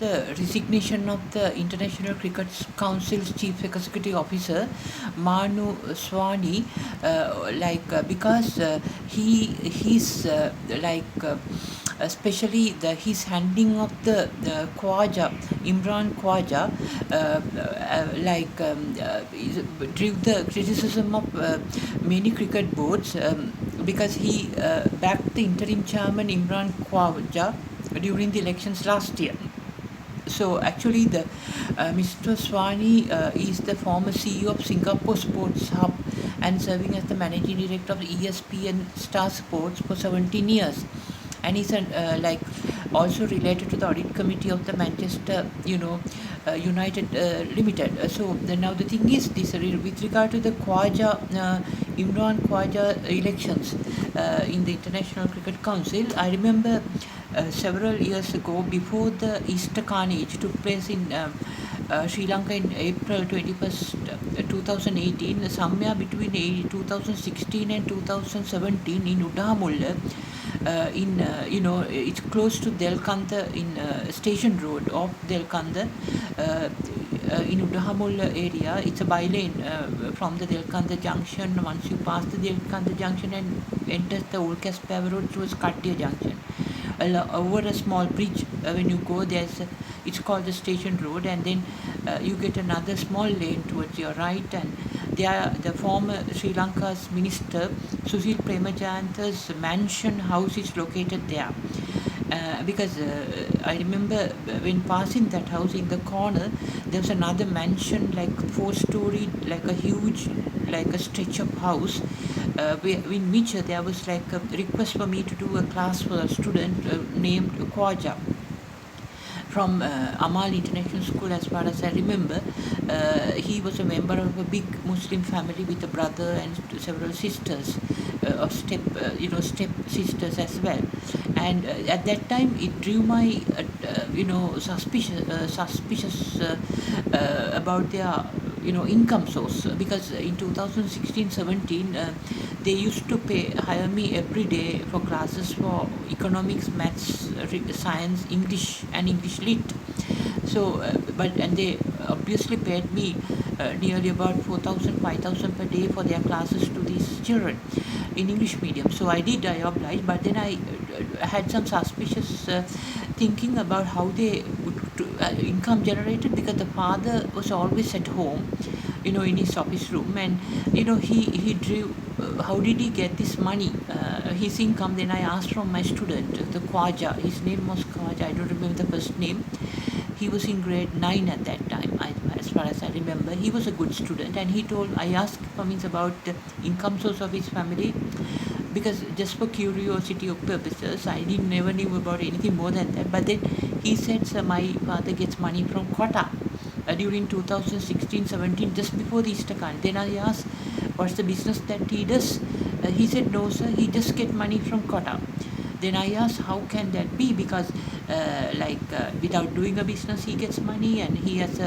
the resignation of the International Cricket Council's chief executive officer, Manu Swani, because he's especially his handling of the Khwaja, Imran Khwaja, drew the criticism of many cricket boards because he backed the interim chairman Imran Khwaja during the elections last year. So actually, the Mr. Swani is the former CEO of Singapore Sports Hub and serving as the managing director of ESPN Star Sports for 17 years. And he's also related to the audit committee of the Manchester, United Limited. Now the thing is this with regard to the Khwaja, Imran Khwaja elections in the International Cricket Council. I remember several years ago, before the Easter Carnage took place in Sri Lanka in April 21st, 2018, somewhere between 2016 and 2017 in Udahamulla, it's close to Delkanda in Station Road of Delkanda in Udahamulla area. It's a by-lane from the Delkanda junction. Once you pass the Delkanda junction and enter the Old Casper Road towards Kattia junction, over a small bridge, when you go, it's called the Station Road, and then you get another small lane towards your right, and the former Sri Lanka's minister Susil Premajantha's mansion house is located there. Because I remember when passing that house, in the corner there was another mansion, like 4-story, like a huge, like a stretch of house, in which there was like a request for me to do a class for a student named Khwaja from Amal International School. As far as I remember, he was a member of a big Muslim family with a brother and several sisters, or step sisters as well. And at that time, it drew my suspicious about their income source, because in 2016-17 they used to hire me every day for classes for economics, maths, science, English and English lit. So and they obviously paid me nearly about 4,000, 5,000 per day for their classes to these children in English medium. So I obliged, but then I had some suspicious thinking about how they would income generated, because the father was always at home, in his office room, and he drew. How did he get this money, his income? Then I asked from my student, the Khwaja. His name was Khwaja. I don't remember the first name. He was in grade 9 at that time, as far as I remember. He was a good student, and I asked for means about the income source of his family, because just for curiosity of purposes, I never knew about anything more than that. But then he said, "Sir, my father gets money from quota during 2016-17, just before the Easter Carnival." Then I asked, "What's the business that he does?" He said, "No, sir, he just get money from quota." Then I asked, how can that be? Because without doing a business, he gets money, and he has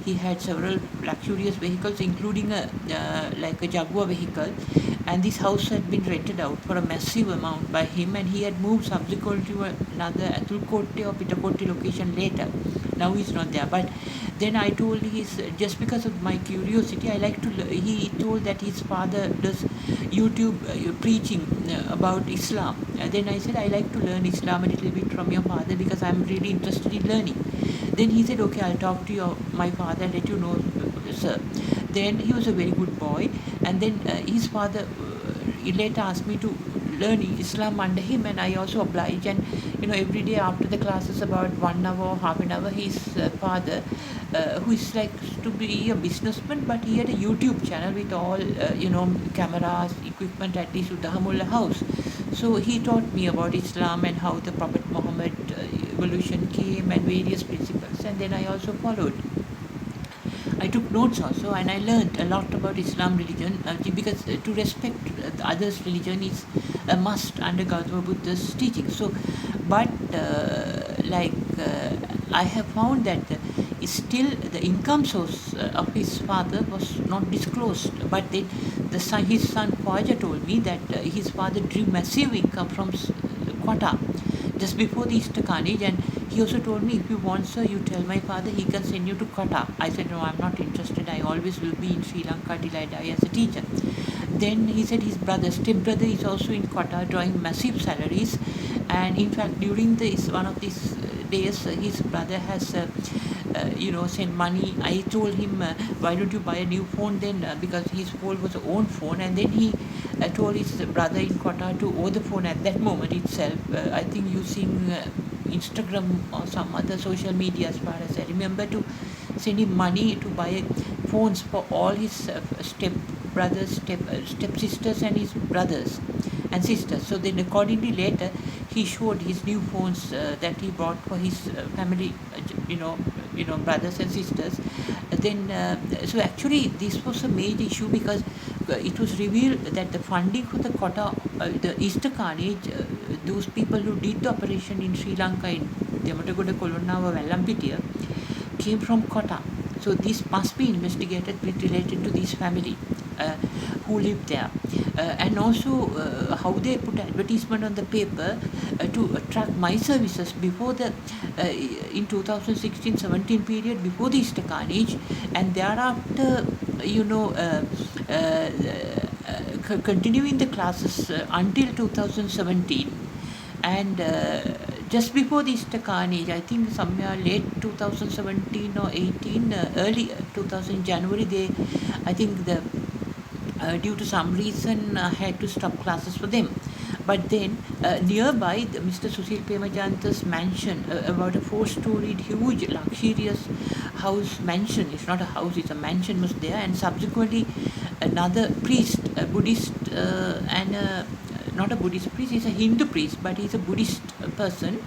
he had several luxurious vehicles, including a Jaguar vehicle, and this house had been rented out for a massive amount by him, and he had moved subsequently to another Athulkote or Pitakote location later. Now he's not there. But then I told just because of my curiosity, he told that his father does YouTube preaching about Islam. Then I said, I like to learn Islam a little bit from your father, because I'm really interested in learning. Then he said, okay, I'll talk to my father and let you know, sir. Then he was a very good boy, and then his father later asked me to learn Islam under him, and I also obliged. And every day after the classes, about 1 hour or half an hour, his father, who is like to be a businessman, but he had a YouTube channel with all cameras, equipment at this Udahamulla house. So he taught me about Islam and how the Prophet Muhammad evolution came and various principles, and then I also followed. I took notes also, and I learned a lot about Islam religion, because to respect the others' religion is a must under Gautama Buddha's teaching. So, but I have found that still the income source of his father was not disclosed. But then his son Khwaja told me that his father drew massive income from quota. just before the Easter carnage. And he also told me, if you want, sir, you tell my father, he can send you to Qatar. I said, no, I'm not interested. I always will be in Sri Lanka till I die as a teacher. Then he said his brother, step-brother, is also in Qatar drawing massive salaries. And in fact, during one of these days, his brother has sent money. I told him, why don't you buy a new phone then, because his phone was his own phone. And then he told his brother in Qatar to owe the phone at that moment itself, I think using Instagram or some other social media, as far as I remember, to send him money to buy phones for all his step brothers, step sisters, and his brothers and sisters. So then, accordingly, later he showed his new phones that he bought for his family, brothers and sisters. So actually, this was a major issue, because it was revealed that the funding for the Easter carnage, those people who did the operation in Sri Lanka, in Dematagoda, Kolonnawa, Vallampitiya, came from Qatar. So this must be investigated with related to this family who lived there. And also how they put advertisement on the paper to attract my services before in 2016-17 period, before the Easter carnage, and thereafter, continuing the classes until 2017. And just before the Easter carnage, I think somewhere late 2017 or 18, early 2000 January, I think due to some reason, had to stop classes for them. But then nearby, Mr. Susil Pemajanta's mansion, about a 4-storied, huge, luxurious house mansion. It's not a house; it's a mansion, was there. And subsequently, another priest, a Buddhist, and not a Buddhist priest, he's a Hindu priest, but he's a Buddhist person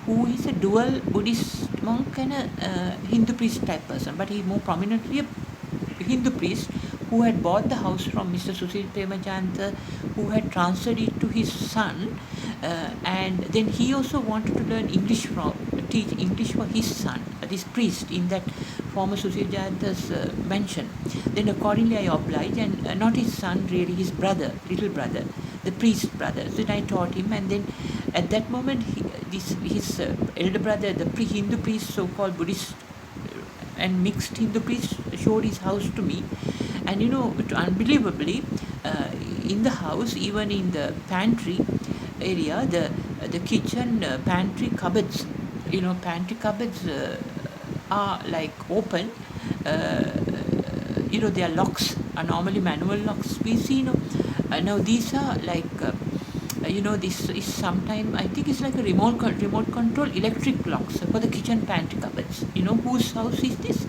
who is a dual Buddhist monk and a Hindu priest type person. But he more prominently a Hindu priest who had bought the house from Mr. Susil Premajanta, who had transferred it to his son, and then he also wanted to learn teach English for his son, this priest in that former Susil Jayanta's mansion. Then accordingly I obliged, and not his son, really his brother, little brother, the priest brother. So then I taught him, and then at that moment his elder brother, the Hindu priest, so-called Buddhist and mixed Hindu priest, showed his house to me. And unbelievably, in the house, even in the pantry area, the kitchen pantry cupboards, are like open. They are locks, are normally manual locks. We see, now these are like, this is sometime, I think it's like a remote control electric locks for the kitchen pantry cupboards. Whose house is this?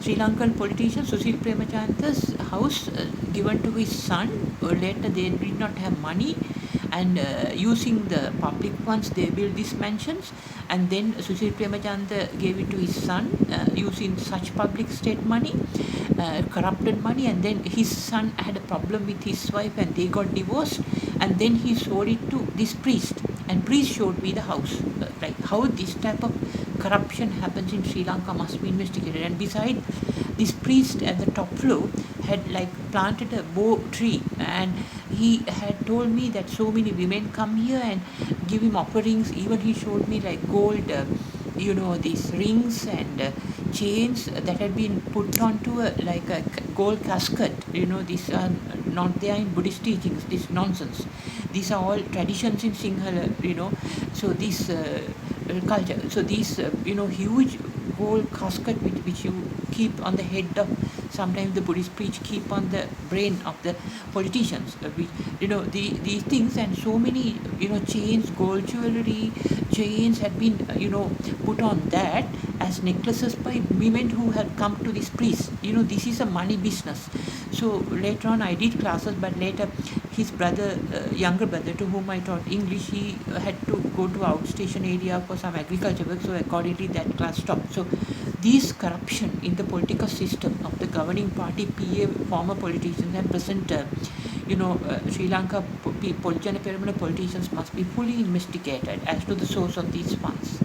Sri Lankan politician Susil Premachanda's house, given to his son. Later they did not have money, and using the public funds they built these mansions, and then Susil Premachanda gave it to his son using such public state money, corrupted money, and then his son had a problem with his wife and they got divorced, and then he sold it to this priest, and priest showed me the house. Like how this type of corruption happens in Sri Lanka must be investigated. And beside, this priest at the top floor had like planted a bow tree, and he had told me that so many women come here and give him offerings. Even he showed me like gold, these rings and chains that had been put onto a gold casket. These are not there in Buddhist teachings. This nonsense. These are all traditions in Sinhala. So this culture. So these huge gold casket which you keep on the head of, sometimes the Buddhist priest keep on the brain of the politicians. These things, and so many chains, gold jewelry, chains had been put on that as necklaces by women who had come to this priest. This is a money business. So later on I did classes, but later his brother, younger brother, to whom I taught English, he had to go to outstation area for some agriculture work, so accordingly that class stopped. So this corruption in the political system of the governing party, PA, former politicians and present Sri Lanka Jana Peramana politicians must be fully investigated as to the source of these funds.